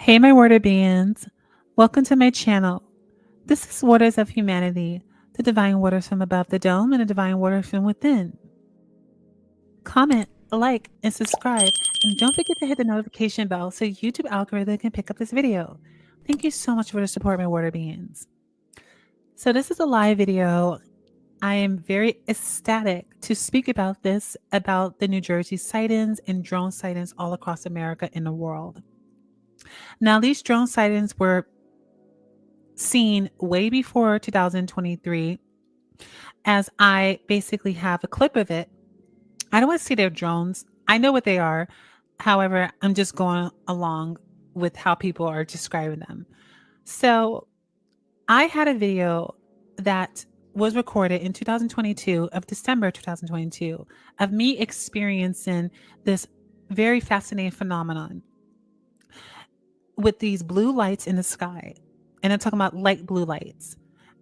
Hey, my water beings. Welcome to my channel. This is Waters of Humanity, the divine waters from above the dome and the divine waters from within. Comment, like, and subscribe. And don't forget to hit the notification bell so YouTube algorithm can pick up this video. Thank you so much for the support, my water beings. So this is a live video. I am very ecstatic to speak about this, about the New Jersey sightings and drone sightings all across America and the world. Now, these drone sightings were seen way before 2023, as I basically have a clip of it. I don't want to say they're drones. I know what they are. However, I'm just going along with how people are describing them. So I had a video that was recorded in 2022 of December 2022 of me experiencing this very fascinating phenomenon with these blue lights in the sky. And I'm talking about light blue lights.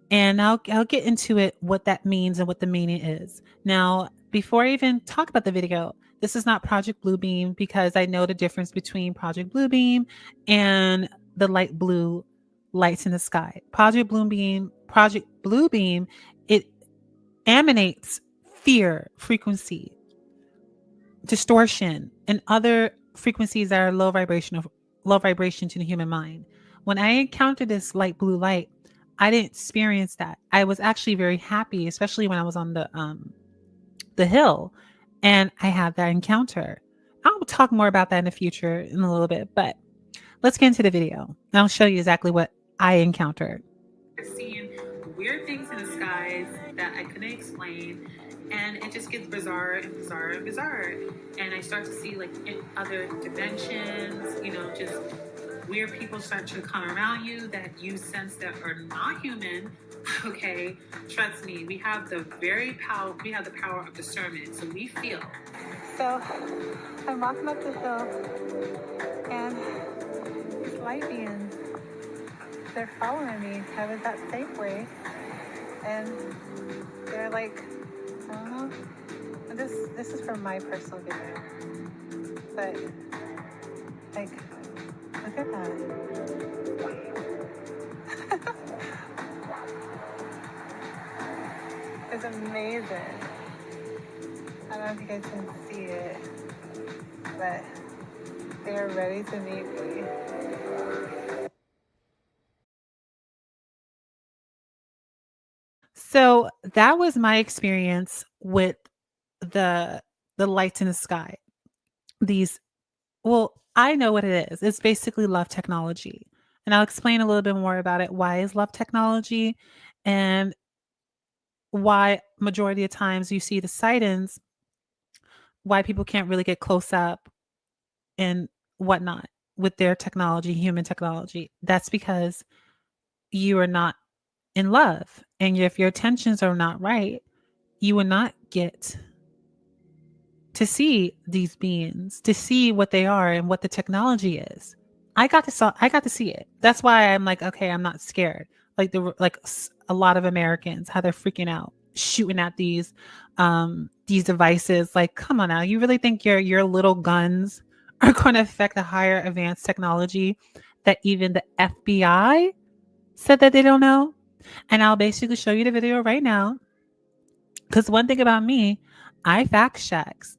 And I'll get into it, what that means and what the meaning is. Now, before I even talk about the video, this is not Project Bluebeam, because I know the difference between Project Bluebeam and the light blue lights in the sky. Project Bluebeam, it emanates fear, frequency, distortion, and other frequencies that are low vibration to the human mind. When I encountered this light blue light, I didn't experience that. I was actually very happy, especially when I was on the hill and I had that encounter. I'll talk more about that in the future in a little bit, but let's get into the video. And I'll show you exactly what I encountered. Seeing weird things in the skies that I couldn't explain, and it just gets bizarre and bizarre and bizarre. And I start to see, like, in other dimensions, just weird people start to come around you that you sense that are not human. Okay, trust me, we have the power of discernment, so we feel. So I'm walking up the hill, and these light beings, they're following me. I was at Safeway, and they're like, I don't know. This is from my personal video, but like, look at that. It's amazing. I don't know if you guys can see it, but they are ready to meet me. So that was my experience with the the lights in the sky. These, well, I know what it is. It's basically love technology. And I'll explain a little bit more about it. Why is love technology, and why majority of times you see the sightings, why people can't really get close up and whatnot with their technology, human technology. That's because you are not in love. And if your intentions are not right, you will not get to see these beings, to see what they are and what the technology is. I got to see it. That's why I'm like, okay, I'm not scared. A lot of Americans, how they're freaking out, shooting at these devices. Like, come on now, you really think your little guns are going to affect a higher advanced technology that even the FBI said that they don't know? And I'll basically show you the video right now. Because one thing about me, I fact checks.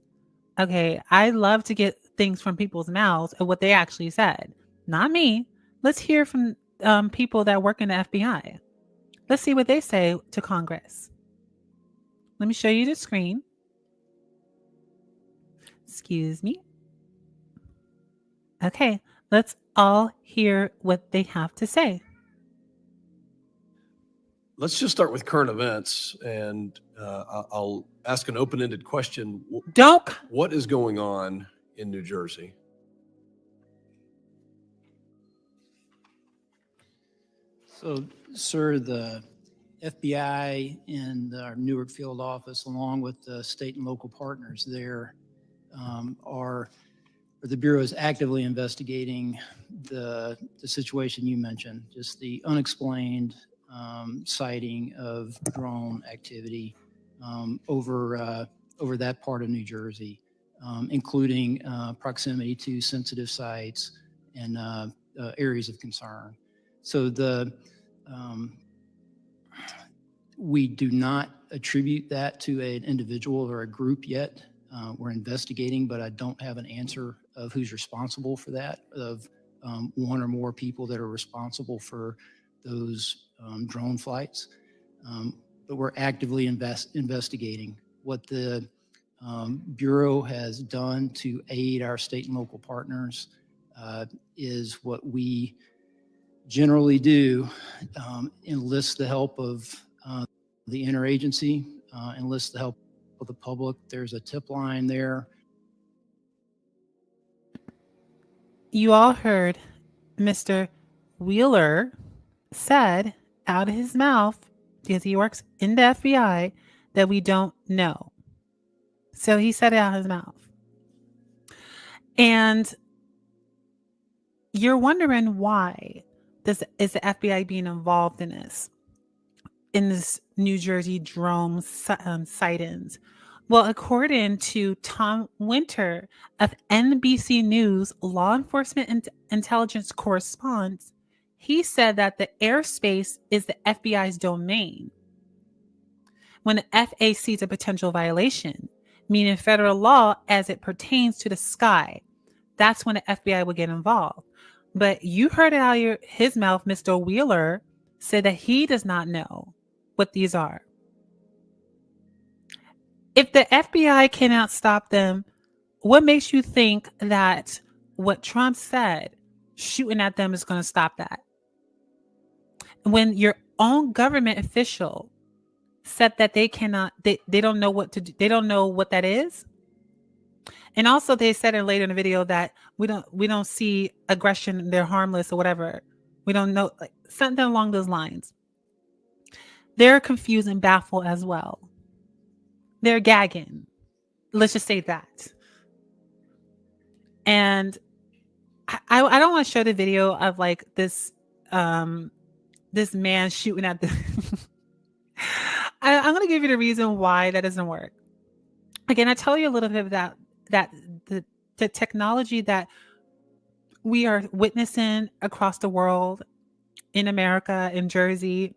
Okay, I love to get things from people's mouths of what they actually said, not me. Let's hear from people that work in the FBI. Let's see what they say to Congress. Let me show you the screen. Excuse me. Okay, let's all hear what they have to say. Let's just start with current events, and I'll ask an open-ended question. What is going on in New Jersey? So, sir, the FBI and our Newark field office, along with the state and local partners there, the Bureau is actively investigating the situation you mentioned, just the unexplained sighting of drone activity over that part of New Jersey, including proximity to sensitive sites and areas of concern. So we do not attribute that to an individual or a group yet. We're investigating, but I don't have an answer of who's responsible for that, of one or more people that are responsible for those drone flights. But we're actively investigating. What the Bureau has done to aid our state and local partners is what we generally do, enlist the help of the interagency, enlist the help of the public. There's a tip line there. You all heard Mr. Wheeler said out of his mouth, because he works in the FBI, that we don't know. So he said it out of his mouth. And you're wondering why is the FBI being involved in this New Jersey drone sightings? Well, according to Tom Winter of NBC News law enforcement and intelligence correspondent, he said that the airspace is the FBI's domain. When the FA sees a potential violation, meaning federal law as it pertains to the sky, that's when the FBI would get involved. But you heard it out of his mouth, Mr. Wheeler said that he does not know what these are. If the FBI cannot stop them, what makes you think that what Trump said, shooting at them, is going to stop that? When your own government official said that they cannot, they don't know what to do, they don't know what that is. And also they said it later in the video that we don't see aggression, they're harmless or whatever. We don't know, like something along those lines. They're confused and baffled as well. They're gagging. Let's just say that. And I don't want to show the video of like this this man shooting at the I'm going to give you the reason why that doesn't work. Again, I tell you a little bit about that the technology that we are witnessing across the world, in America, in Jersey,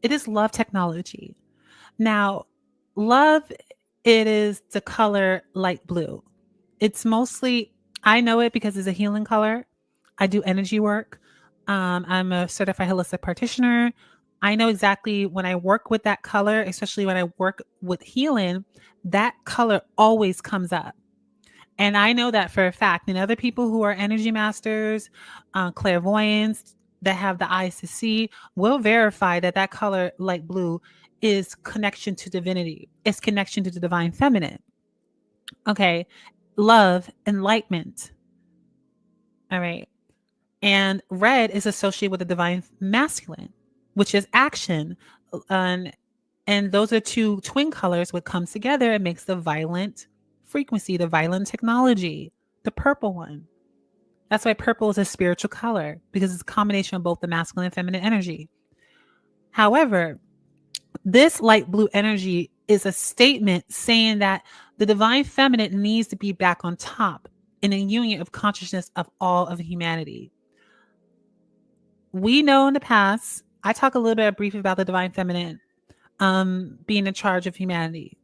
it is love technology. Now, love, it is the color light blue. It's mostly, I know it because it's a healing color. I do energy work. I'm a certified holistic practitioner. I know exactly when I work with that color, especially when I work with healing, that color always comes up. And I know that for a fact. And other people who are energy masters, clairvoyants that have the eyes to see will verify that that color light blue is connection to divinity. It's connection to the divine feminine. Okay. Love, enlightenment. All right. And red is associated with the divine masculine, which is action. And those are two twin colors. What comes together, it makes the violent frequency, the violent technology, the purple one. That's why purple is a spiritual color, because it's a combination of both the masculine and feminine energy. However, this light blue energy is a statement saying that the divine feminine needs to be back on top in a union of consciousness of all of humanity. We know in the past, I talk a little bit briefly about the divine feminine being in charge of humanity.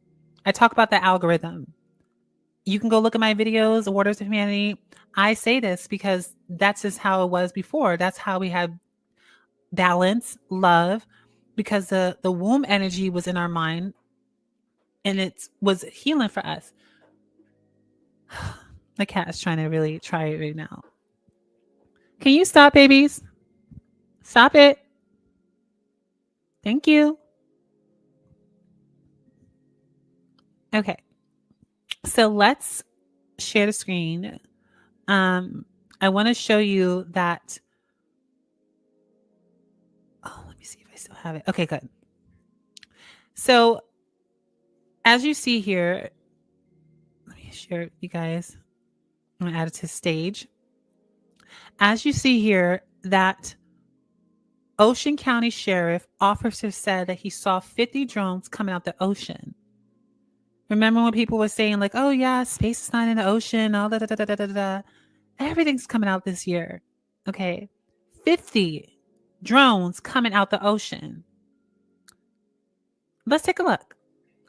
I talk about the algorithm. You can go look at my videos, Waters of Humanity. I say this because that's just how it was before. That's how we had balance, love, because the womb energy was in our mind and it was healing for us. The cat is trying to really try it right now. Can you stop, babies? Stop it. Thank you. Okay. So let's share the screen. I want to show you that. Oh, let me see if I still have it. Okay, good. So as you see here, let me share it, you guys. I'm going to add it to stage. As you see here, that Ocean County Sheriff officer said that he saw 50 drones coming out the ocean. Remember when people were saying like, oh yeah, space is not in the ocean, all that, everything's coming out this year. Okay. 50 drones coming out the ocean. Let's take a look.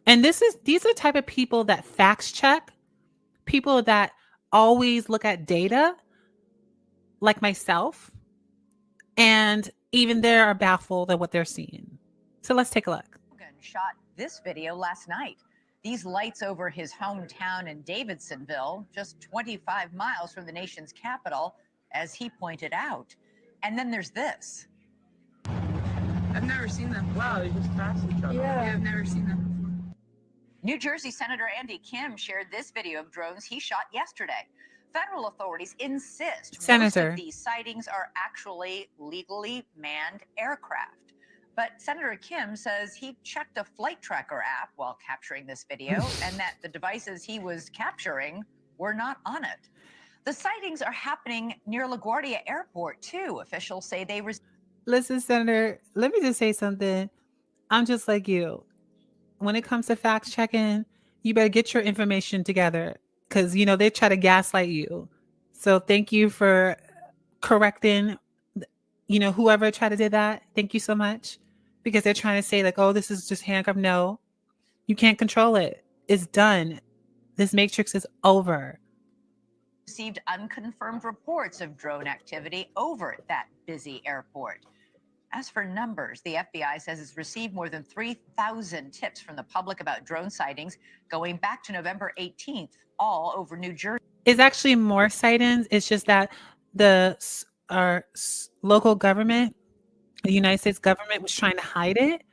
And these are the type of people that fact check, people that always look at data, like myself, and even they are baffled at what they're seeing. So let's take a look. Shot this video last night. These lights over his hometown in Davidsonville, just 25 miles from the nation's capital, as he pointed out. And then there's this. I've never seen them. Wow, they just passed each other. Yeah, I've never seen them before. New Jersey Senator Andy Kim shared this video of drones he shot yesterday. Federal authorities insist most of these sightings are actually legally manned aircraft. But Senator Kim says he checked a flight tracker app while capturing this video and that the devices he was capturing were not on it. The sightings are happening near LaGuardia Airport, too. Officials say they Listen, Senator, let me just say something. I'm just like you. When it comes to fact checking, you better get your information together because, you know, they try to gaslight you. So thank you for correcting, you know, whoever tried to do that. Thank you so much, because they're trying to say like, oh, this is just handcuff. No, you can't control it. It's done. This matrix is over. received unconfirmed reports of drone activity over that busy airport. As for numbers, the FBI says it's received more than 3,000 tips from the public about drone sightings going back to November 18th, all over New Jersey. It's actually more sightings. It's just that our local government, the United States government, was trying to hide it,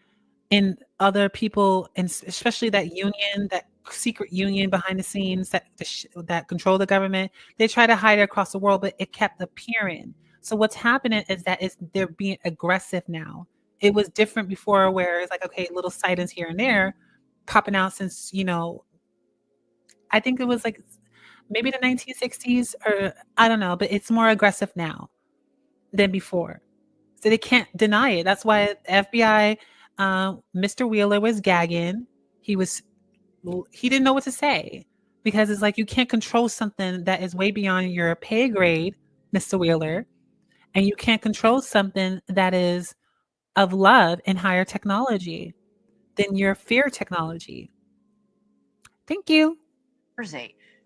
and other people, and especially that union, that secret union behind the scenes that control the government, they try to hide it across the world, but it kept appearing. So what's happening is that they're being aggressive now. It was different before, where it's like, okay, little sightings here and there popping out since, you know, I think it was like maybe the 1960s, or I don't know, but it's more aggressive now than before. So they can't deny it. That's why FBI, Mr. Wheeler was gagging. He didn't know what to say, because it's like, you can't control something that is way beyond your pay grade, Mr. Wheeler. And you can't control something that is of love and higher technology than your fear technology. Thank you.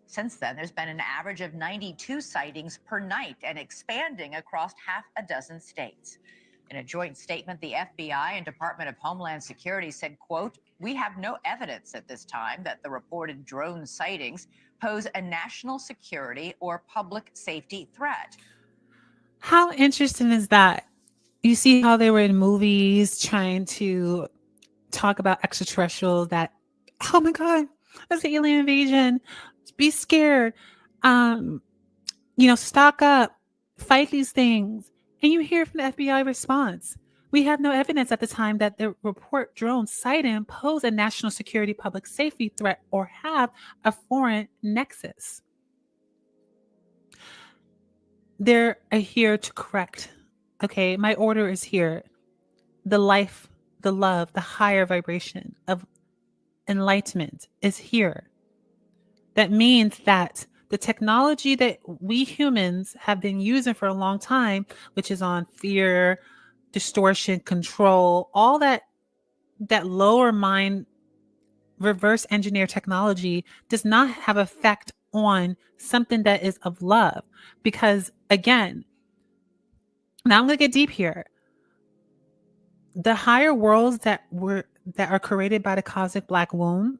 Since then, there's been an average of 92 sightings per night and expanding across half a dozen states. In a joint statement, the FBI and Department of Homeland Security said, quote, "We have no evidence at this time that the reported drone sightings pose a national security or public safety threat." How interesting is that? You see how they were in movies trying to talk about extraterrestrials, that, oh my God, that's the alien invasion. Be scared. You know, stock up, fight these things. And you hear from the FBI response, we have no evidence at the time that the report drone sighting pose a national security public safety threat or have a foreign nexus. They're here to correct. Okay, my order is here. The life, the love, the higher vibration of enlightenment is here. That means that the technology that we humans have been using for a long time, which is on fear, distortion, control, all that lower mind reverse engineer technology, does not have effect on something that is of love. Because again, now I'm going to get deep here. The higher worlds that are created by the cosmic black womb,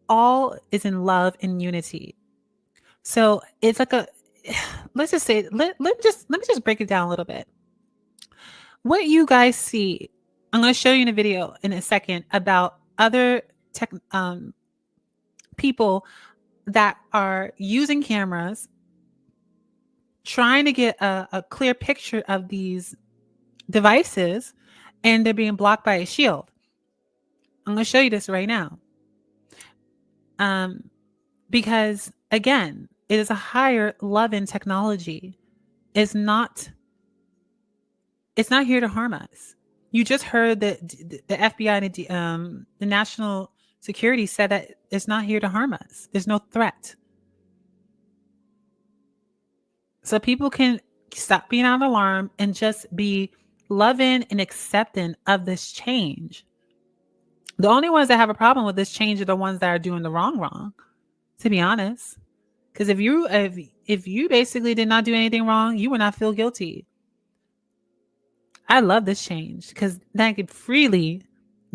all is in love and unity. So it's like let's just say, let me just break it down a little bit. What you guys see, I'm going to show you in a video in a second about other people that are using cameras, trying to get a clear picture of these devices, and they're being blocked by a shield. I'm going to show you this right now. Because again, it is a higher love in technology. It's not here to harm us. You just heard that the FBI and the national security said that it's not here to harm us. There's no threat. so people can stop being on alarm and just be loving and accepting of this change. The only ones that have a problem with this change are the ones that are doing the wrong, to be honest. Because if you basically did not do anything wrong, you would not feel guilty. I love this change because then I could freely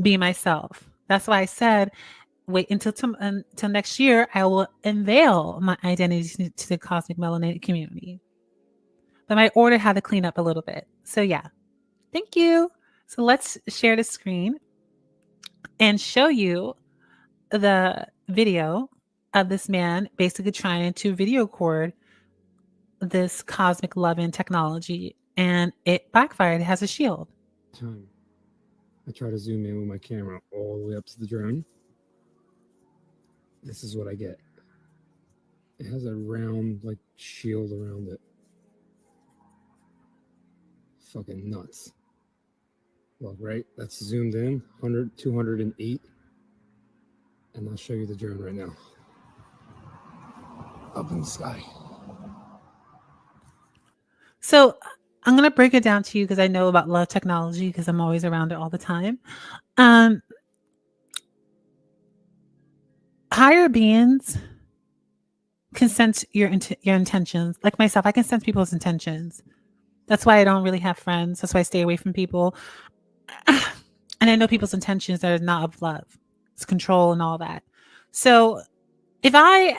be myself. That's why I said, wait until next year. I will unveil my identity to the cosmic melanated community. But my order had to clean up a little bit. So yeah, thank you. So let's share the screen and show you the video of this man basically trying to video record this cosmic loving technology, and it backfired. It has a shield. I try to zoom in with my camera all the way up to the drone. This is what I get. It has a round like shield around it. Fucking nuts. Well, right, that's zoomed in, 100, 208. And I'll show you the drone right now. Up in the sky. So I'm going to break it down to you because I know about love technology because I'm always around it all the time. Higher beings can sense your intentions. Like myself, I can sense people's intentions. That's why I don't really have friends. That's why I stay away from people. And I know people's intentions that are not of love. It's control and all that. So if I,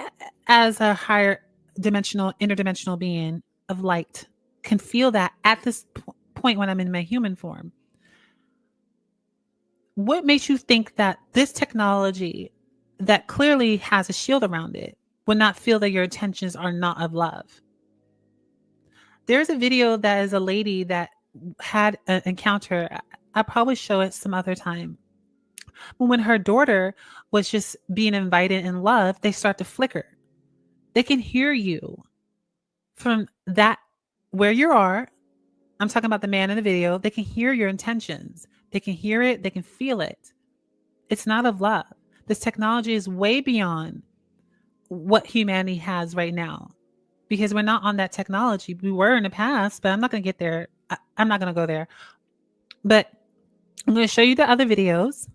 as a higher dimensional, interdimensional being of light, can feel that at this point when I'm in my human form, what makes you think that this technology that clearly has a shield around it would not feel that your intentions are not of love? There's a video that is a lady that had an encounter. I'll probably show it some other time. But when her daughter was just being invited in love, they start to flicker. They can hear you from that where you are. I'm talking about the man in the video. They can hear your intentions. They can hear it. They can feel it. It's not of love. This technology is way beyond what humanity has right now, because we're not on that technology. We were in the past, but I'm not going to get there. I'm not going to go there. But I'm going to show you the other videos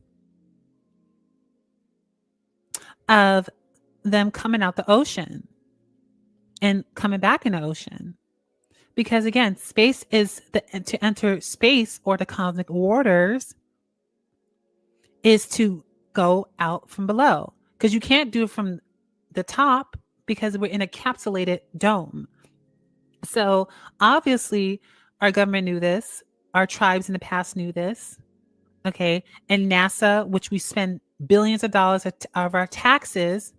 of them coming out the ocean and coming back in the ocean. Because again, space is to enter space or the cosmic waters is to go out from below. Because you can't do it from the top because we're in a capsulated dome. So obviously our government knew this. Our tribes in the past knew this. Okay. And NASA, which we spend billions of dollars of our taxes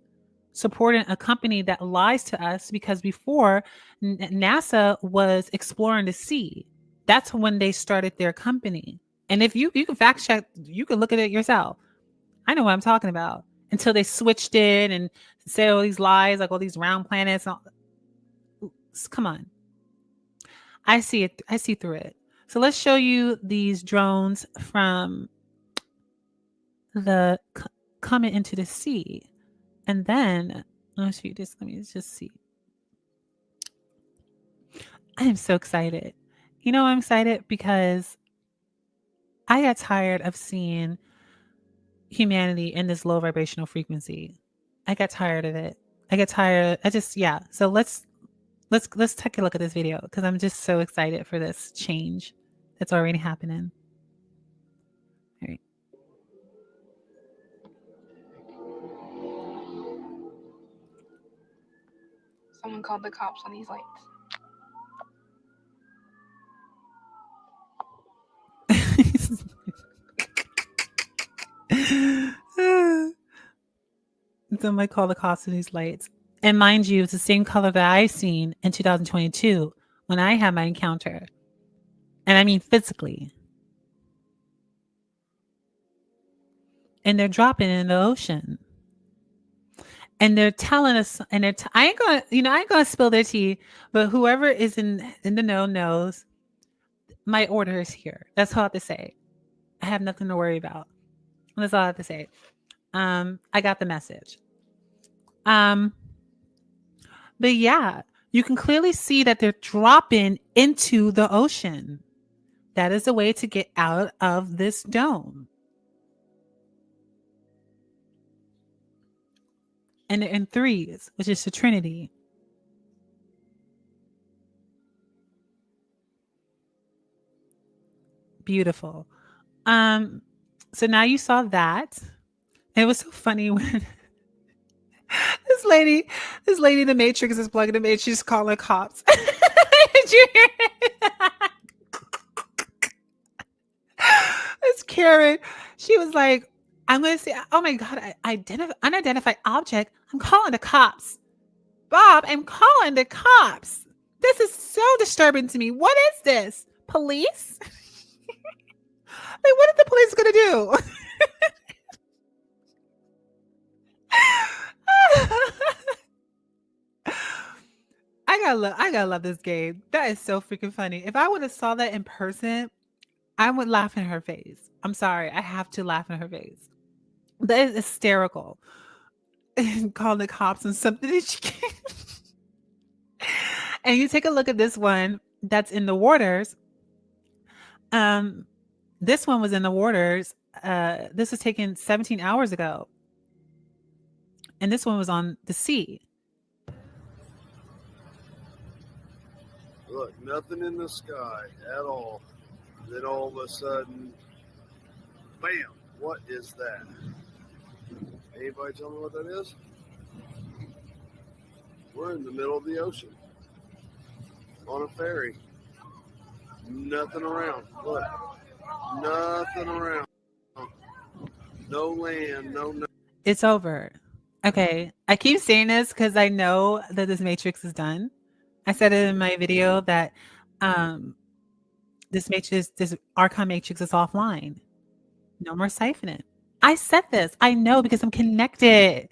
supporting a company that lies to us, because before NASA was exploring the sea. That's when they started their company. And if you can fact check, you can look at it yourself. I know what I'm talking about. Until they switched it and say all these lies, like all these round planets. Come on. I see it. I see through it. So let's show you these drones from the coming into the sea. And then let's show you this. Let me just see. I am so excited. You know, I'm excited because I got tired of seeing humanity in this low vibrational frequency. I got tired of it. I get tired. Yeah. So let's take a look at this video because I'm just so excited for this change that's already happening. All right. Someone called the cops on these lights. Somebody call the cops on these lights. And mind you, it's the same color that I've seen in 2022 when I had my encounter. And I mean physically. And they're dropping it in the ocean. And they're telling us, and I ain't gonna spill their tea, but whoever is in the know knows my order is here. That's all I have to say. I have nothing to worry about. That's all I have to say. I got the message. But yeah, you can clearly see that they're dropping into the ocean. That is the way to get out of this dome. And they're in threes, which is the Trinity. Beautiful. So now you saw that. It was so funny when this lady in the Matrix is plugging the Matrix. She's calling cops. Did you hear it? It's Karen. She was like, I'm going to say, oh my God, unidentified object. I'm calling the cops. Bob, I'm calling the cops. This is so disturbing to me. What is this? Police? Like, what is the police going to do? I gotta love this game. That is so freaking funny. If I would have saw that in person, I would laugh in her face. I'm sorry. I have to laugh in her face. That is hysterical. Call the cops and something that she can't. And you take a look at this one that's in the waters. This one was in the waters. This was taken 17 hours ago. And this one was on the sea. Look, nothing in the sky at all. Then all of a sudden, bam, what is that? Anybody tell me what that is? We're in the middle of the ocean on a ferry. Nothing around. Look, nothing around. No land, no. It's over. Okay. I keep saying this because I know that this Matrix is done. I said it in my video that this Archon Matrix is offline. No more siphoning. I said this. I know because I'm connected.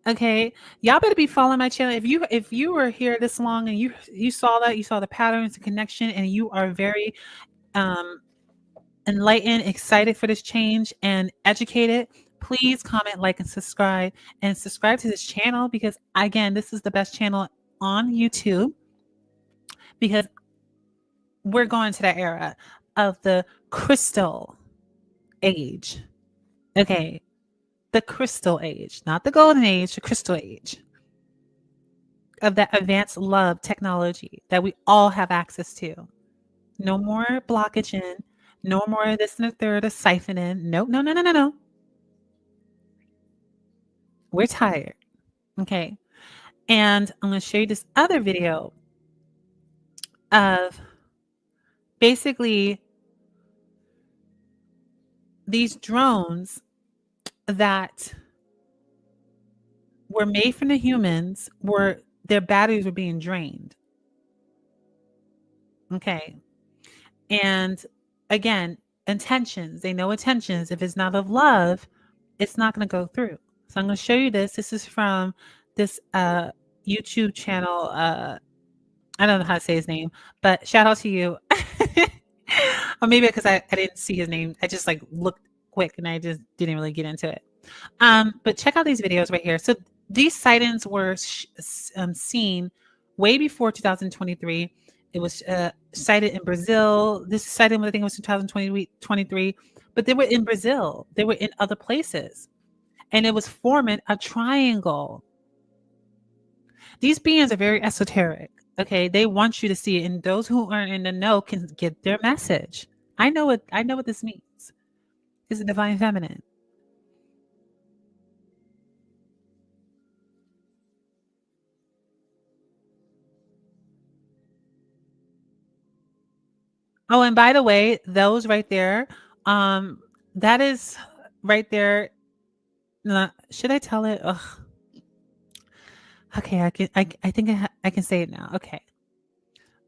Okay. Y'all better be following my channel. If you were here this long and you saw that, you saw the patterns and connection, and you are very enlightened, excited for this change, and educated, please comment, like, and subscribe. And subscribe to this channel because, again, this is the best channel on YouTube because we're going to that era of the crystal age. Okay. The crystal age, not the golden age, the crystal age of that advanced love technology that we all have access to. No more blockage in, no more this and the third of siphoning. No. We're tired. Okay. And I'm going to show you this other video of basically these drones that were made from the humans, their batteries were being drained. Okay. And again, intentions. They know intentions. If it's not of love, it's not going to go through. So I'm going to show you this. This is from this YouTube channel. I don't know how to say his name, but shout out to you. Or maybe because I didn't see his name. I just like looked quick and I just didn't really get into it. But check out these videos right here. So these sightings were seen way before 2023. It was sighted in Brazil. This sighting, I think, was 2023. But they were in Brazil. They were in other places. And it was forming a triangle. These beings are very esoteric. Okay, they want you to see it, and those who aren't in the know can get their message. I know what this means. It's a divine feminine. Oh, and by the way, those right there, that is right there. Should I tell it? Ugh. Okay, I think I can say it now. Okay.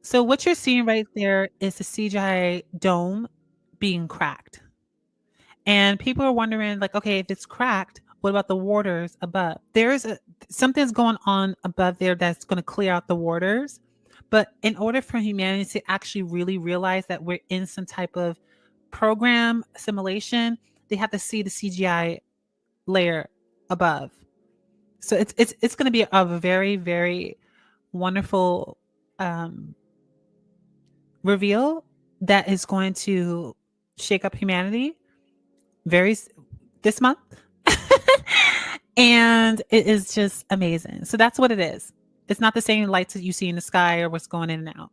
So what you're seeing right there is the CGI dome being cracked. And people are wondering, like, okay, if it's cracked, what about the waters above? Something's going on above there that's going to clear out the waters. But in order for humanity to actually really realize that we're in some type of program simulation, they have to see the CGI layer above. So it's going to be a very, very wonderful reveal that is going to shake up humanity this month. And it is just amazing. So that's what it is. It's not the same lights that you see in the sky or what's going in and out.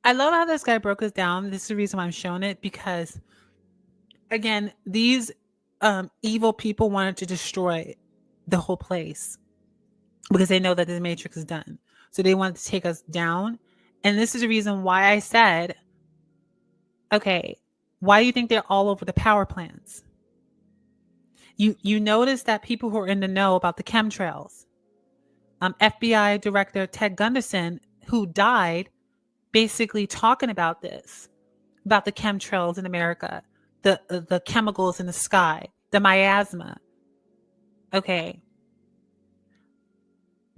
I love how this guy broke us down. This is the reason why I'm showing it, because again, these evil people wanted to destroy the whole place because they know that the Matrix is done. So they wanted to take us down. And this is the reason why I said, okay, why do you think they're all over the power plants? You notice that people who are in the know about the chemtrails, FBI Director Ted Gunderson, who died, basically talking about this, about the chemtrails in America, the chemicals in the sky, the miasma. Okay.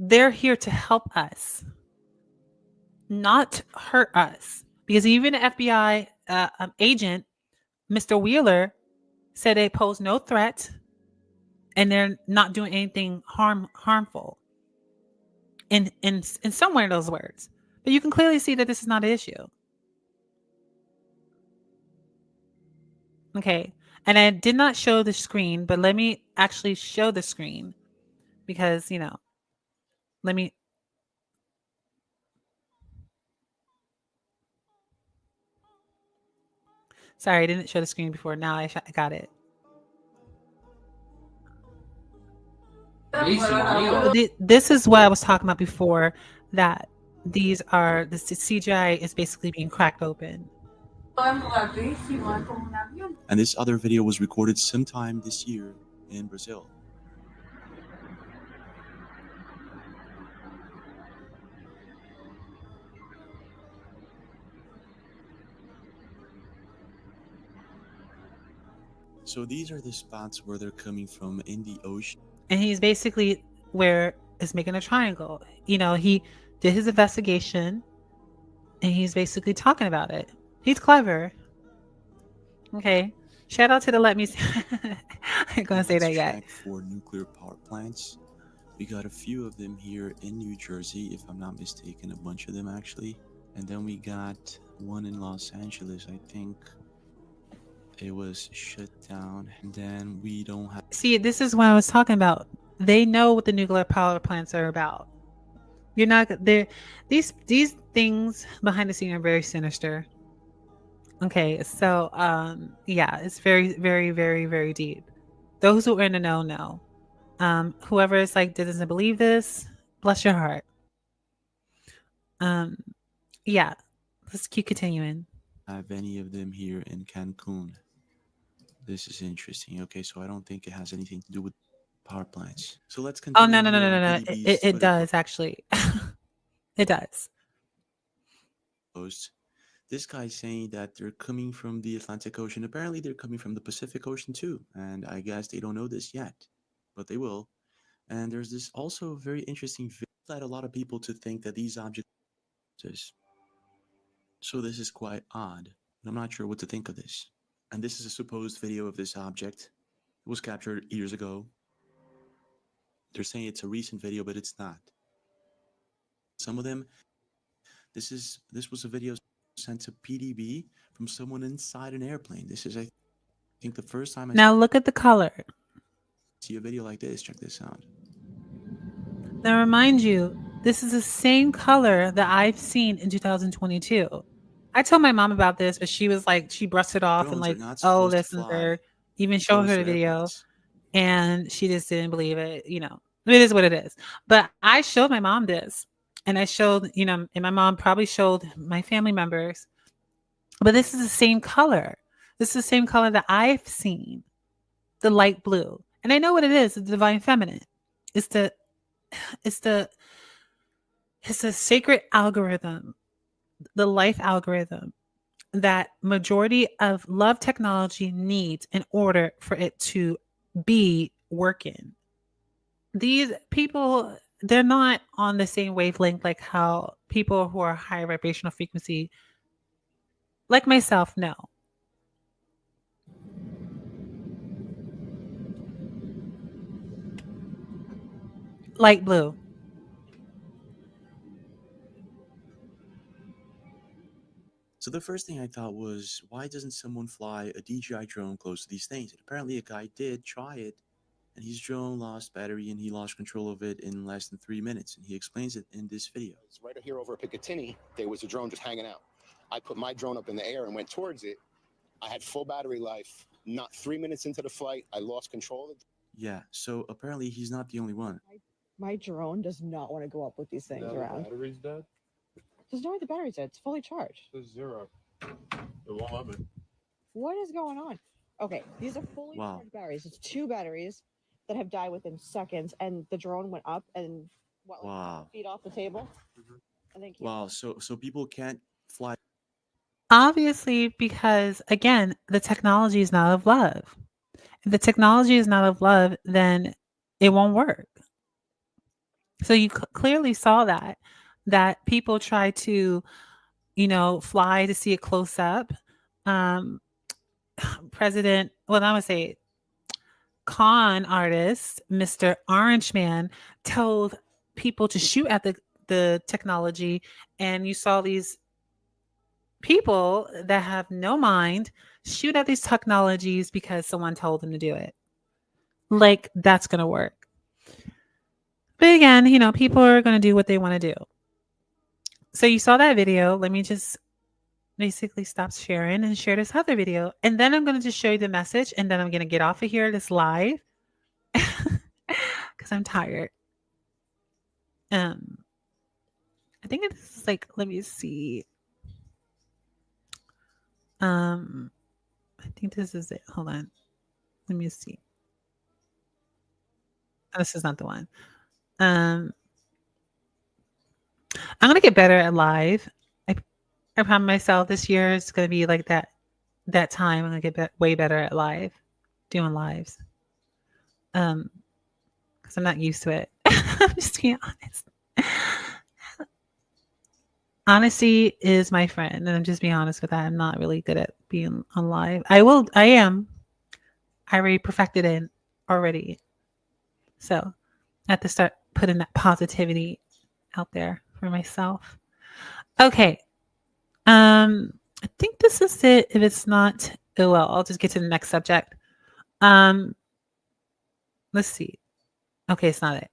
They're here to help us, not hurt us. Because even the FBI agent, Mr. Wheeler, said they pose no threat and they're not doing anything harmful in somewhere in those words. But you can clearly see that this is not an issue. Okay. And I did not show the screen, but let me actually show the screen because, let me. Sorry, I didn't show the screen before. Now I got it. This is what I was talking about before, that the CGI is basically being cracked open. And this other video was recorded sometime this year in Brazil. So these are the spots where they're coming from in the ocean. And he's basically where it's making a triangle. He did his investigation and he's basically talking about it. He's clever. Okay. Shout out to the Let Me I ain't gonna say that yet. For nuclear power plants. We got a few of them here in New Jersey, if I'm not mistaken, a bunch of them actually. And then we got one in Los Angeles, I think. It was shut down, and then we don't have. See, this is what I was talking about. They know what the nuclear power plants are about. You're not there. These things behind the scene are very sinister. Okay, so yeah, it's very, very, very, very deep. Those who are in the know. Whoever is like doesn't believe this, bless your heart. Yeah, let's keep continuing. Have any of them here in Cancun? This is interesting. Okay, so I don't think it has anything to do with power plants. So let's continue. Oh, no. It does actually. It does. This guy's saying that they're coming from the Atlantic Ocean. Apparently, they're coming from the Pacific Ocean too. And I guess they don't know this yet, but they will. And there's this also very interesting video that a lot of people to think that these objects. So this is quite odd. I'm not sure what to think of this. And this is a supposed video of this object. It was captured years ago. They're saying it's a recent video, but it's not. Some of them, this was a video sent to PDB from someone inside an airplane. This is, I think, the first time I now look at the color. See a video like this. Check this out. Now remind you, this is the same color that I've seen in 2022. I told my mom about this, but she was like, she brushed it off and like, oh, this is there. Even show her the video, and she just didn't believe it. It is what it is. But I showed my mom this, and I showed, and my mom probably showed my family members. But this is the same color. This is the same color that I've seen, the light blue. And I know what it is, the divine feminine. It's the sacred algorithm, the life algorithm that majority of love technology needs in order for it to be working. These people, they're not on the same wavelength like how people who are higher vibrational frequency, like myself, know. Light blue. So the first thing I thought was, why doesn't someone fly a DJI drone close to these things? And apparently a guy did try it, and his drone lost battery and he lost control of it in less than 3 minutes. And he explains it in this video. It's right here over Picatinny, there was a drone just hanging out. I put my drone up in the air and went towards it. I had full battery life. Not 3 minutes into the flight, I lost control. Yeah, so apparently he's not the only one. My drone does not want to go up with these things around. The battery's dead? There's no way the battery's dead. It's fully charged. It's 0. It won't let me. What is going on? Okay, these are fully charged batteries. It's 2 batteries that have died within seconds, and the drone went up and what, like 5 feet off the table? And then So people can't fly. Obviously, because again, the technology is not of love. If the technology is not of love, then it won't work. So you clearly saw that people try to, fly to see it close up. President, well, I would say con artist, Mr. Orange Man, told people to shoot at the technology, and you saw these people that have no mind shoot at these technologies because someone told them to do it. Like, that's going to work. But again, people are going to do what they want to do. So you saw that video. Let me just basically stop sharing and share this other video. And then I'm going to just show you the message. And then I'm going to get off of here, this live, because I'm tired. I think it's like, let me see. I think this is it. Hold on. Let me see. Oh, this is not the one. I'm gonna get better at live. I promise myself this year is gonna be like that time. I'm gonna get way better at doing lives. Because I'm not used to it. I'm just being honest. Honesty is my friend, and I'm just being honest with that. I'm not really good at being on live. I am. I already perfected it already. So I have to start putting that positivity out there for myself. Okay. I think this is it. If it's not, oh well, I'll just get to the next subject. Let's see. Okay, it's not it.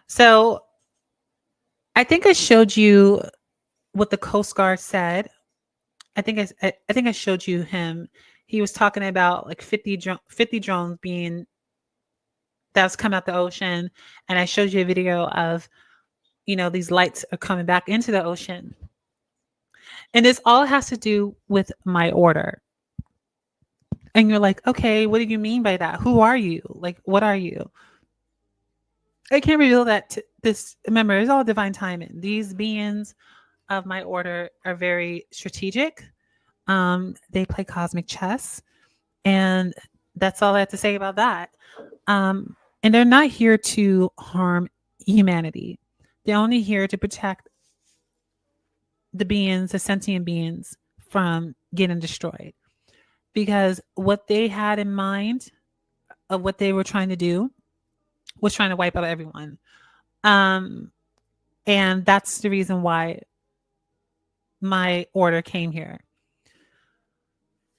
So I think I showed you what the Coast Guard said. I think I showed you him. He was talking about like 50 drones being that's come out the ocean, and I showed you a video of, these lights are coming back into the ocean. And this all has to do with my order. And you're like, okay, what do you mean by that? Who are you? Like, what are you? I can't reveal that to this. Remember, it's all divine timing. These beings of my order are very strategic. They play cosmic chess. And that's all I have to say about that. And they're not here to harm humanity. They're only here to protect the sentient beings from getting destroyed. Because what they had in mind of what they were trying to do was trying to wipe out everyone. And that's the reason why my order came here.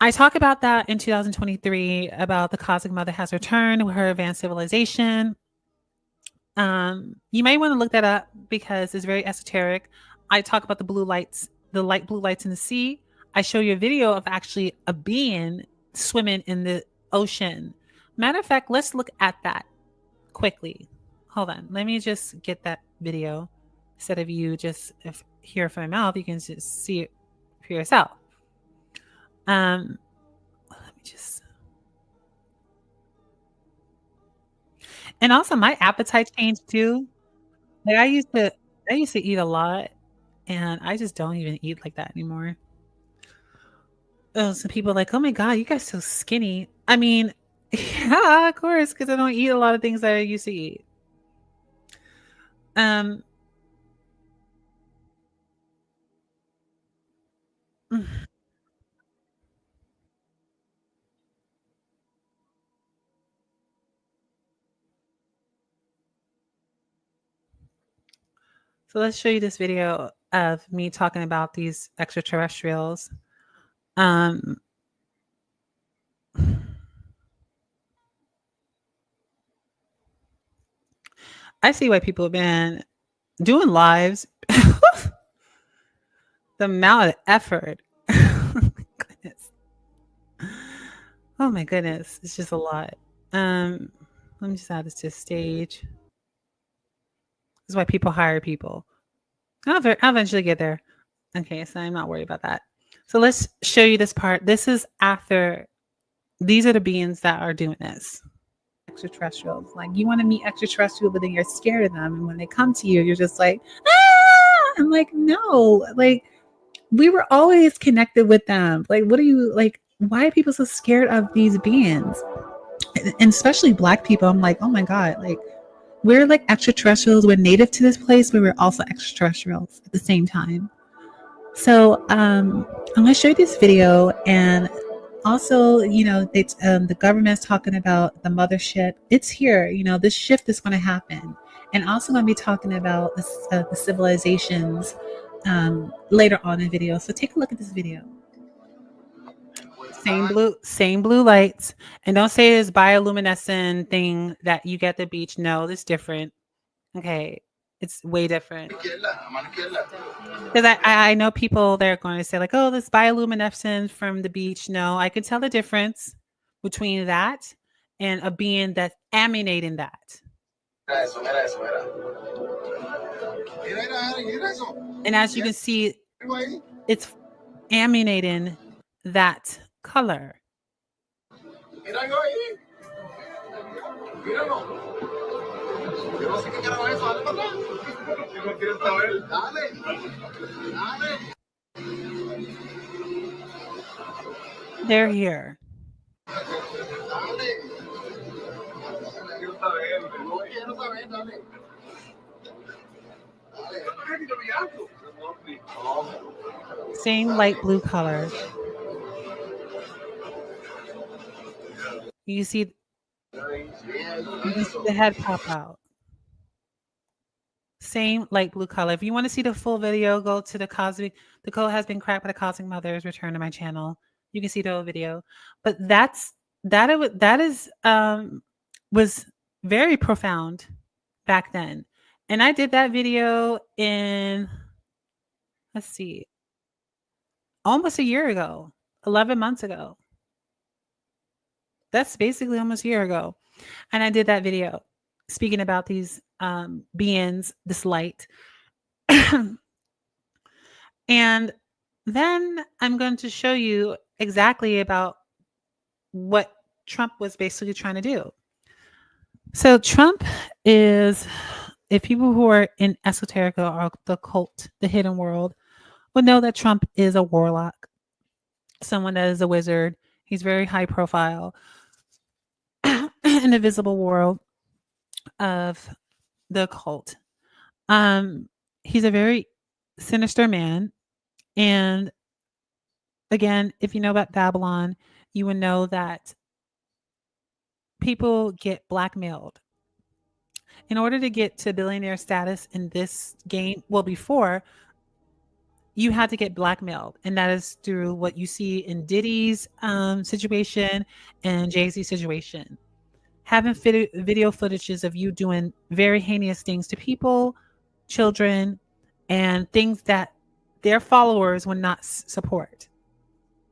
I talk about that in 2023 about the Cosmic Mother has returned with her advanced civilization. You might want to look that up because it's very esoteric. I talk about the blue lights, the light blue lights in the sea. I show you a video of actually a being swimming in the ocean. Matter of fact, let's look at that quickly. Hold on. Let me just get that video. Instead of you just hear from my mouth, you can just see it for yourself. Let me just. And also my appetite changed too. Like I used to eat a lot, and I just don't even eat like that anymore. Oh, some people are like, "Oh my god, you guys so skinny." I mean, yeah, of course, because I don't eat a lot of things that I used to eat. Mm. So let's show you this video of me talking about these extraterrestrials. I see why people have been doing lives. The amount of effort. Goodness. Oh my goodness. It's just a lot. Let me just add this to stage. This is why people hire people. I'll eventually get there. Okay, so I'm not worried about that. So let's show you this part. This is after. These are the beings that are doing this. Extraterrestrials. Like you want to meet extraterrestrials, but then you're scared of them. And when they come to you, you're just like, ah! I'm like, no, like we were always connected with them. Like, what are you like? Why are people so scared of these beings? And especially Black people. I'm like, oh my God, like we're like extraterrestrials. We're native to this place, but we're also extraterrestrials at the same time. So I'm going to show you this video, and also, you know, the government's talking about the mothership. It's here. You know, this shift is going to happen. And also going to be talking about the civilizations later on in the video. So take a look at this video. Same blue lights. And don't say this bioluminescent thing that you get at the beach. No, it's different. Okay. It's way different. Because I know people, they're going to say like, oh, this bioluminescence from the beach. No, I can tell the difference between that and a being that's emanating that. And as you can see, it's emanating that color. They're here. Same light blue color. You see the head pop out. Same light blue color. If you want to see the full video, go to the code has been cracked by the Cosmic Mothers. Return to my channel. You can see the whole video. But that was very profound back then. And I did that video in, let's see, almost a year ago, 11 months ago. That's basically almost a year ago. And I did that video speaking about these beings, this light. And then I'm going to show you exactly about what Trump was basically trying to do. So Trump is, if people who are in esoteric or the occult, the hidden world, would know that Trump is a warlock, someone that is a wizard. He's very high profile in the visible world of the occult. He's a very sinister man. And again, if you know about Babylon, you would know that people get blackmailed. In order to get to billionaire status in this game, well, before, you had to get blackmailed. And that is through what you see in Diddy's situation and Jay-Z's situation. Having video footages of you doing very heinous things to people, children, and things that their followers would not support.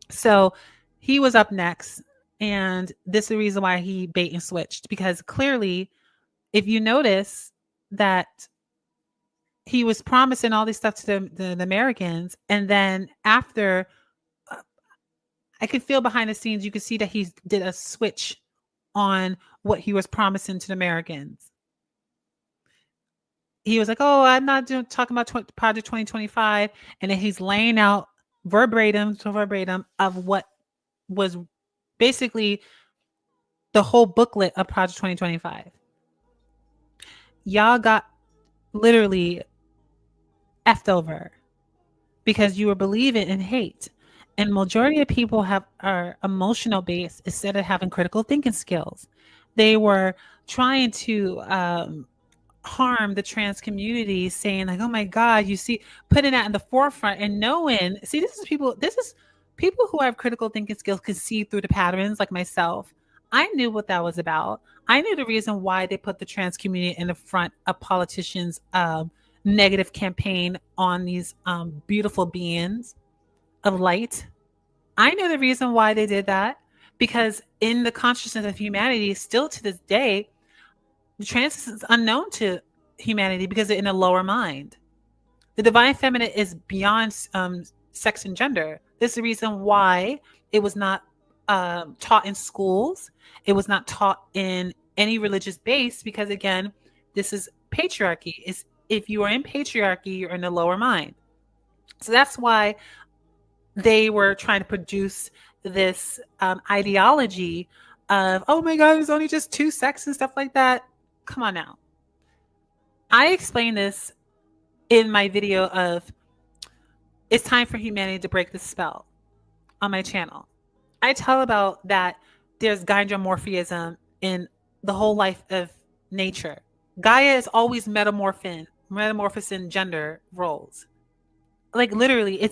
So he was up next. And this is the reason why he bait and switched. Because clearly, if you notice that he was promising all this stuff to the Americans. And then after, I could feel behind the scenes, you could see that he did a switch on what he was promising to the Americans. He was like, oh, I'm not talking about Project 2025. And then he's laying out verbatim to verbatim of what was basically the whole booklet of Project 2025. Y'all got literally effed over because you were believing in hate. And majority of people are emotional based instead of having critical thinking skills. They were trying to harm the trans community, saying like, oh my God, you see, putting that in the forefront and knowing, see, this is people who have critical thinking skills can see through the patterns like myself. I knew what that was about. I knew the reason why they put the trans community in the front of politicians' negative campaign on these beautiful beings of light. I knew the reason why they did that, because in the consciousness of humanity, still to this day, the trans is unknown to humanity because they're in a lower mind. The divine feminine is beyond sex and gender. This is the reason why it was not taught in schools. It was not taught in any religious base because, again, this is patriarchy. If you are in patriarchy, you're in a lower mind. So that's why they were trying to produce this ideology of, oh my God, there's only just two sexes and stuff like that. Come on now. I explained this in my video of it's time for humanity to break the spell on my channel. I tell about that there's gynamorphism in the whole life of nature. Gaia is always metamorphosing gender roles. Like literally,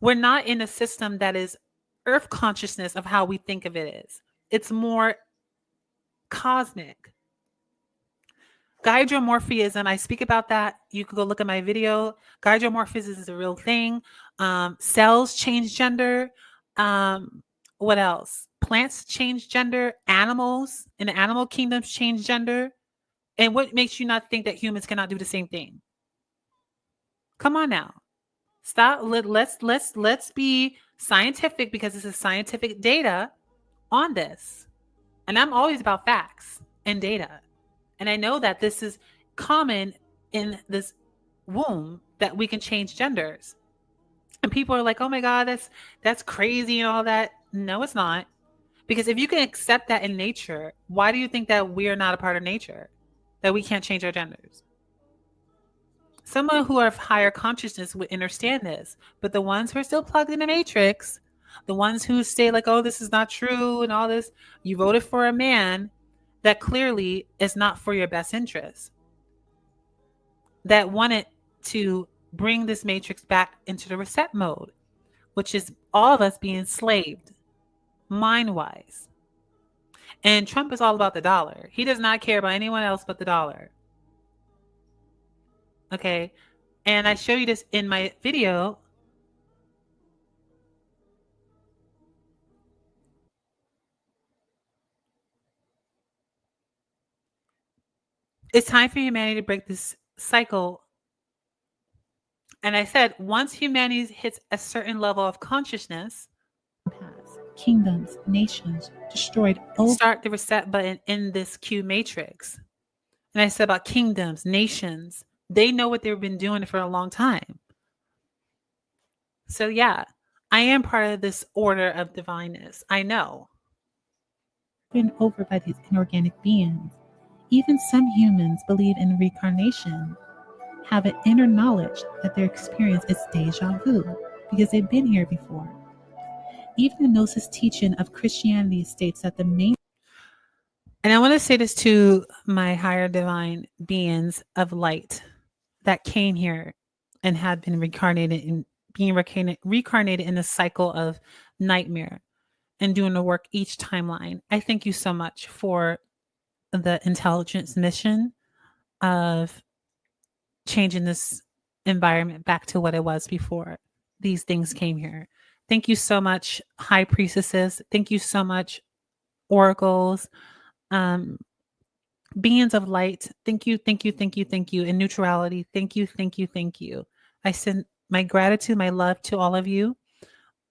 we're not in a system that is earth consciousness of how we think of it is. It's more cosmic. Gynamorphism, I speak about that. You can go look at my video. Gynamorphism is a real thing. Cells change gender. What else? Plants change gender. Animals in the animal kingdoms change gender. And what makes you not think that humans cannot do the same thing? Come on now. Stop. Let's be scientific, because this is scientific data on this. And I'm always about facts and data. And I know that this is common in this womb, that we can change genders. And people are like, oh my God, that's crazy and all that. No, it's not. Because if you can accept that in nature, why do you think that we are not a part of nature? That we can't change our genders? Someone who have higher consciousness would understand this. But the ones who are still plugged in the matrix, the ones who say like, oh, this is not true and all this, you voted for a man that clearly is not for your best interest, that wanted to bring this matrix back into the reset mode, which is all of us being enslaved mind-wise. And Trump is all about the dollar. He does not care about anyone else but the dollar. Okay. And I show you this in my video. It's time for humanity to break this cycle. And I said, once humanity hits a certain level of consciousness, kingdoms, nations destroyed. Start the reset button in this Q matrix. And I said about kingdoms, nations, they know what they've been doing for a long time. So yeah, I am part of this order of divineness. I know. Been over by these inorganic beings. Even some humans believe in reincarnation, have an inner knowledge that their experience is deja vu because they've been here before. Even the Gnosis teaching of Christianity states that the main... And I want to say this to my higher divine beings of light that came here and had been reincarnated in being reincarnated in a cycle of nightmare and doing the work each timeline. I thank you so much for the intelligence mission of changing this environment back to what it was before these things came here. Thank you so much, high priestesses. Thank you so much, oracles, beings of light. Thank you, thank you, thank you, thank you. And neutrality. Thank you, thank you, thank you. I send my gratitude, my love to all of you,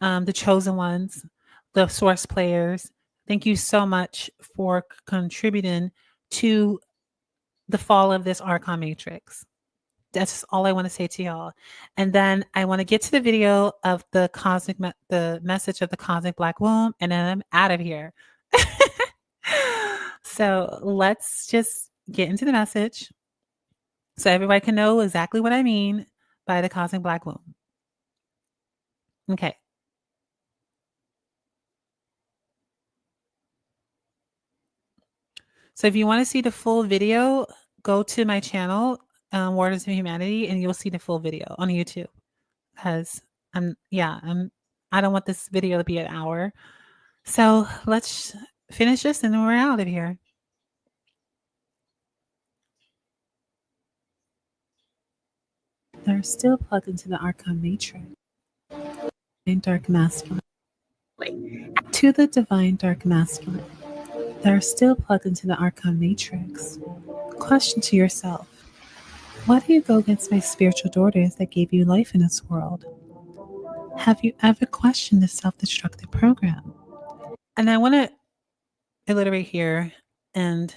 the chosen ones, the source players, Thank you so much for contributing to the fall of this Archon Matrix. That's all I want to say to y'all. And then I want to get to the video of the the message of the cosmic black womb, and then I'm out of here. So let's just get into the message so everybody can know exactly what I mean by the cosmic black womb. Okay. So if you want to see the full video, go to my channel, Wardens of Humanity, and you'll see the full video on YouTube. Because I don't want this video to be an hour. So let's finish this and then we're out of here. They're still plugged into the Archon Matrix. Divine Dark Masculine. To the Divine Dark Masculine. They're still plugged into the Archon Matrix. Question to yourself. Why do you go against my spiritual daughters that gave you life in this world? Have you ever questioned this self-destructive program? And I want to alliterate here and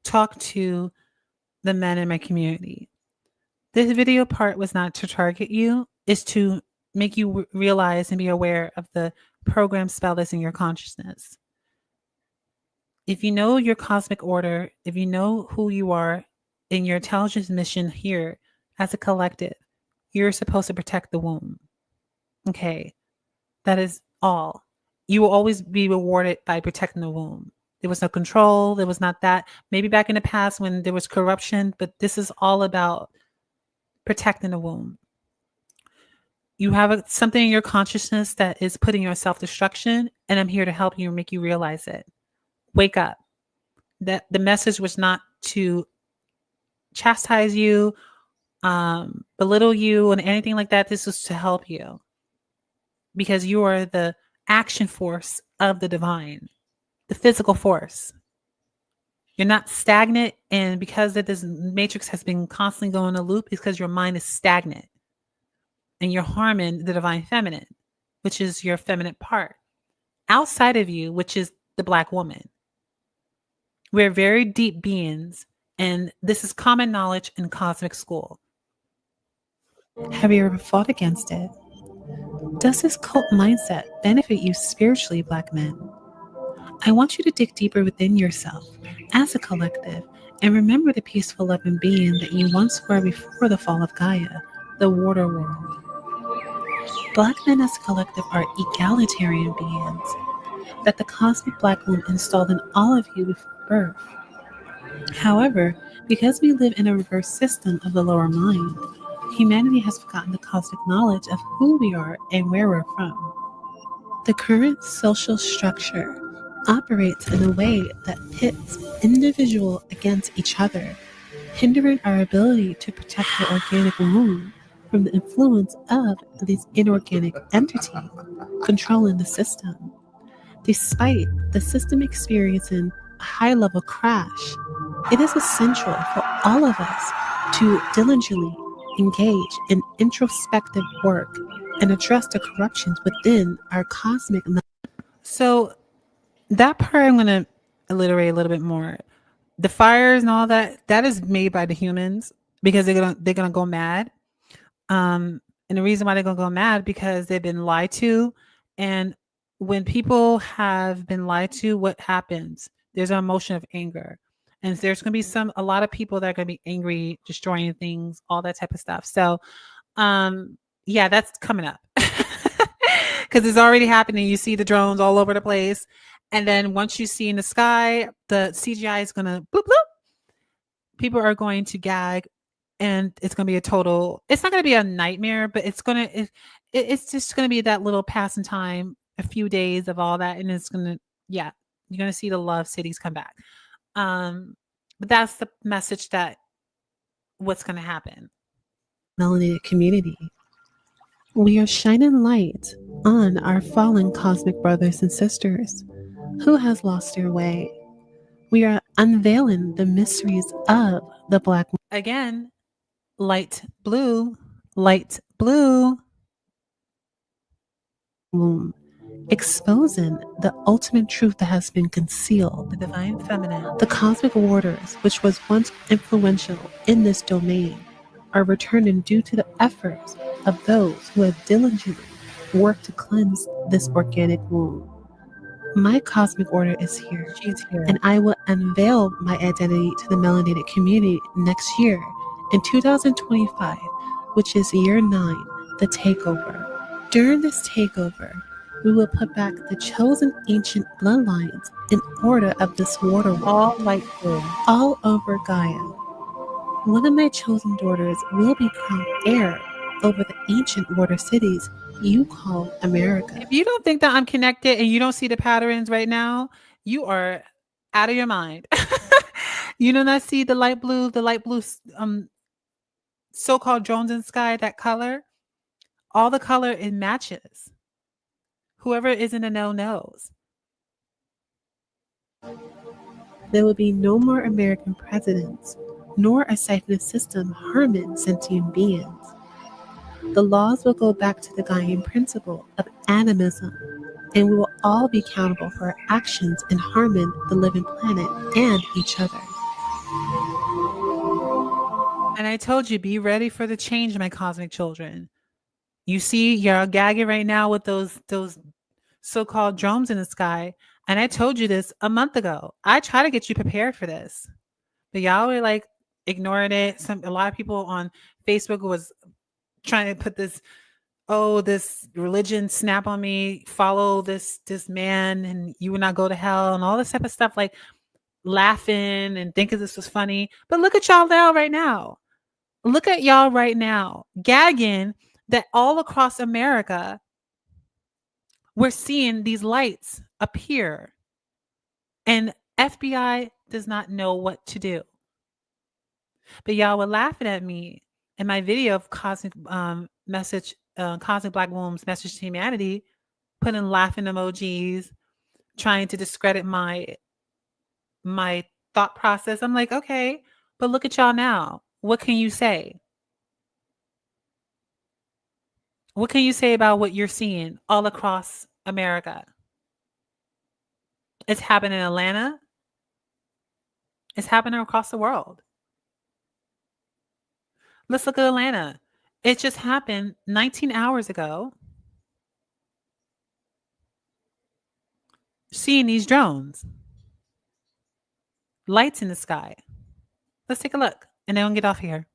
talk to the men in my community. This video part was not to target you, it's to make you realize and be aware of the program spell that's in your consciousness. If you know your cosmic order, if you know who you are in your intelligence mission here as a collective, you're supposed to protect the womb. Okay, that is all. You will always be rewarded by protecting the womb. There was no control. There was not that. Maybe back in the past when there was corruption, but this is all about protecting the womb. You have something in your consciousness that is putting your self-destruction, and I'm here to help you and make you realize it. Wake up. That the message was not to chastise you, belittle you, and anything like that. This was to help you because you are the action force of the divine, the physical force. You're not stagnant, and because that this matrix has been constantly going a loop, is because your mind is stagnant, and you're harming the divine feminine, which is your feminine part outside of you, which is the black woman. We're very deep beings, and this is common knowledge in cosmic school. Have you ever fought against it? Does this cult mindset benefit you spiritually, black men? I want you to dig deeper within yourself as a collective and remember the peaceful, loving being that you once were before the fall of Gaia, the water world. Black men as a collective are egalitarian beings that the cosmic black womb installed in all of you before birth. However, because we live in a reverse system of the lower mind, humanity has forgotten the cosmic knowledge of who we are and where we're from. The current social structure operates in a way that pits individuals against each other, hindering our ability to protect the organic womb from the influence of these inorganic entities controlling the system. Despite the system experiencing a high-level crash, it is essential for all of us to diligently engage in introspective work and address the corruptions within our cosmic knowledge. So that part I'm going to alliterate a little bit more. The fires and all that is made by the humans because they're gonna go mad. And the reason why they're gonna go mad because they've been lied to, and when people have been lied to, what happens? There's an emotion of anger, and there's gonna be a lot of people that are gonna be angry, destroying things, all that type of stuff. So, yeah, that's coming up because it's already happening. You see the drones all over the place. And then once you see in the sky, the CGI is going to bloop, bloop. People are going to gag, and it's going to be it's not going to be a nightmare, but it's just going to be that little passing time, a few days of all that. And it's going to, you're going to see the love cities come back. But that's the message that what's going to happen. Melanated community. We are shining light on our fallen cosmic brothers and sisters who has lost their way. We are unveiling the mysteries of the black. Again, light blue womb. exposing the ultimate truth that has been concealed. The divine feminine, the cosmic warders, which was once influential in this domain, are returning due to the efforts of those who have diligently worked to cleanse this organic womb. My cosmic order is here. She's here. And I will unveil my identity to the melanated community next year in 2025, which is year 9, the takeover. During this takeover, we will put back the chosen ancient bloodlines in order of this water all light form, all over Gaia. One of my chosen daughters will become heir over the ancient water cities you call America. If you don't think that I'm connected and you don't see the patterns right now, you are out of your mind. You do not see the light blue so-called drones in the sky, that color. All the color, it matches. Whoever is in the know knows. There will be no more American presidents, nor a siphoned system harming sentient beings. The laws will go back to the Gaian principle of animism, and we will all be accountable for our actions in harming the living planet and each other. And I told you, be ready for the change, my cosmic children. You see, you're gagging right now with those so-called drones in the sky. And I told you this a month ago. I try to get you prepared for this, but y'all were like ignoring it. A lot of people on Facebook was trying to put this religion snap on me, follow this man, and you will not go to hell, and all this type of stuff, like laughing and thinking this was funny. But look at y'all now, right now. Look at y'all right now, gagging that all across America, we're seeing these lights appear, and FBI does not know what to do. But y'all were laughing at me in my video of Cosmic Black Womb's message to humanity, putting laughing emojis, trying to discredit my thought process. I'm like, okay, but look at y'all now. What can you say? What can you say about what you're seeing all across America? It's happening in Atlanta. It's happening across the world. Let's look at Atlanta. It just happened 19 hours ago. Seeing these drones. Lights in the sky. Let's take a look and then we'll get off here.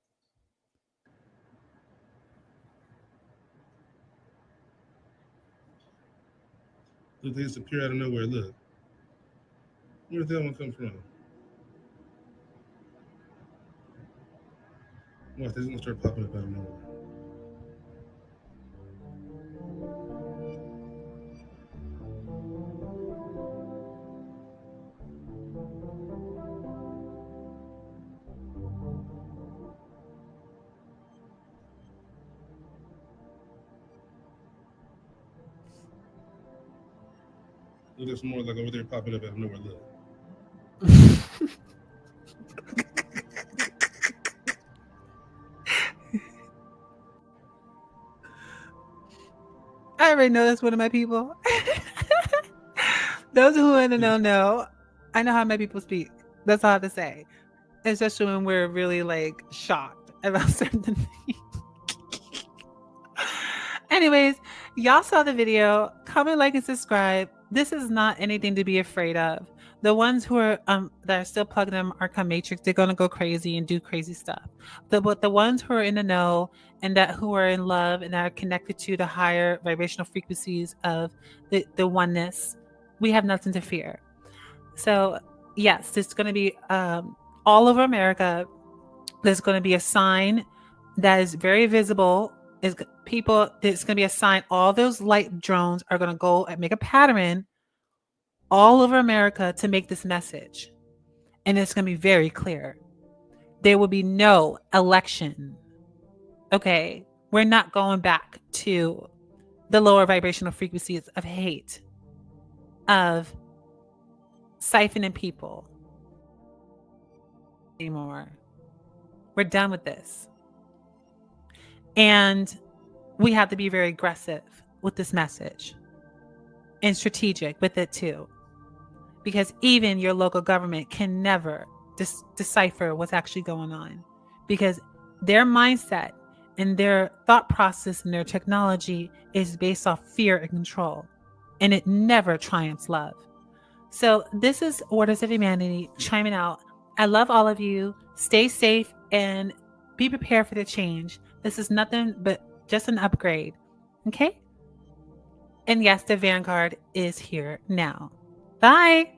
Look, they just appear out of nowhere. Look. Where did that one come from? What? They're just gonna start popping up out of nowhere. Look, there's more like over there popping up out of nowhere. Look. I already know that's one of my people. Those who want to know, I know how my people speak. That's all I have to say. Especially when we're really like shocked about certain things. Anyways, y'all saw the video. Comment, like, and subscribe. This is not anything to be afraid of. The ones who are that are still plugging them Archon Matrix, they're gonna go crazy and do crazy stuff. But the ones who are in the know and who are in love and that are connected to the higher vibrational frequencies of the oneness, we have nothing to fear. So yes, it's gonna be all over America. There's gonna be a sign that is very visible. There's gonna be a sign. All those light drones are gonna go and make a pattern all over America to make this message. And it's going to be very clear. There will be no election. Okay. We're not going back to the lower vibrational frequencies of hate, of siphoning people anymore. We're done with this. And we have to be very aggressive with this message. and strategic with it too. Because even your local government can never decipher what's actually going on, because their mindset and their thought process and their technology is based off fear and control, and it never triumphs love. So this is Orders of Humanity chiming out. I love all of you. Stay safe and be prepared for the change. This is nothing but just an upgrade. Okay? And yes, the Vanguard is here now. Bye.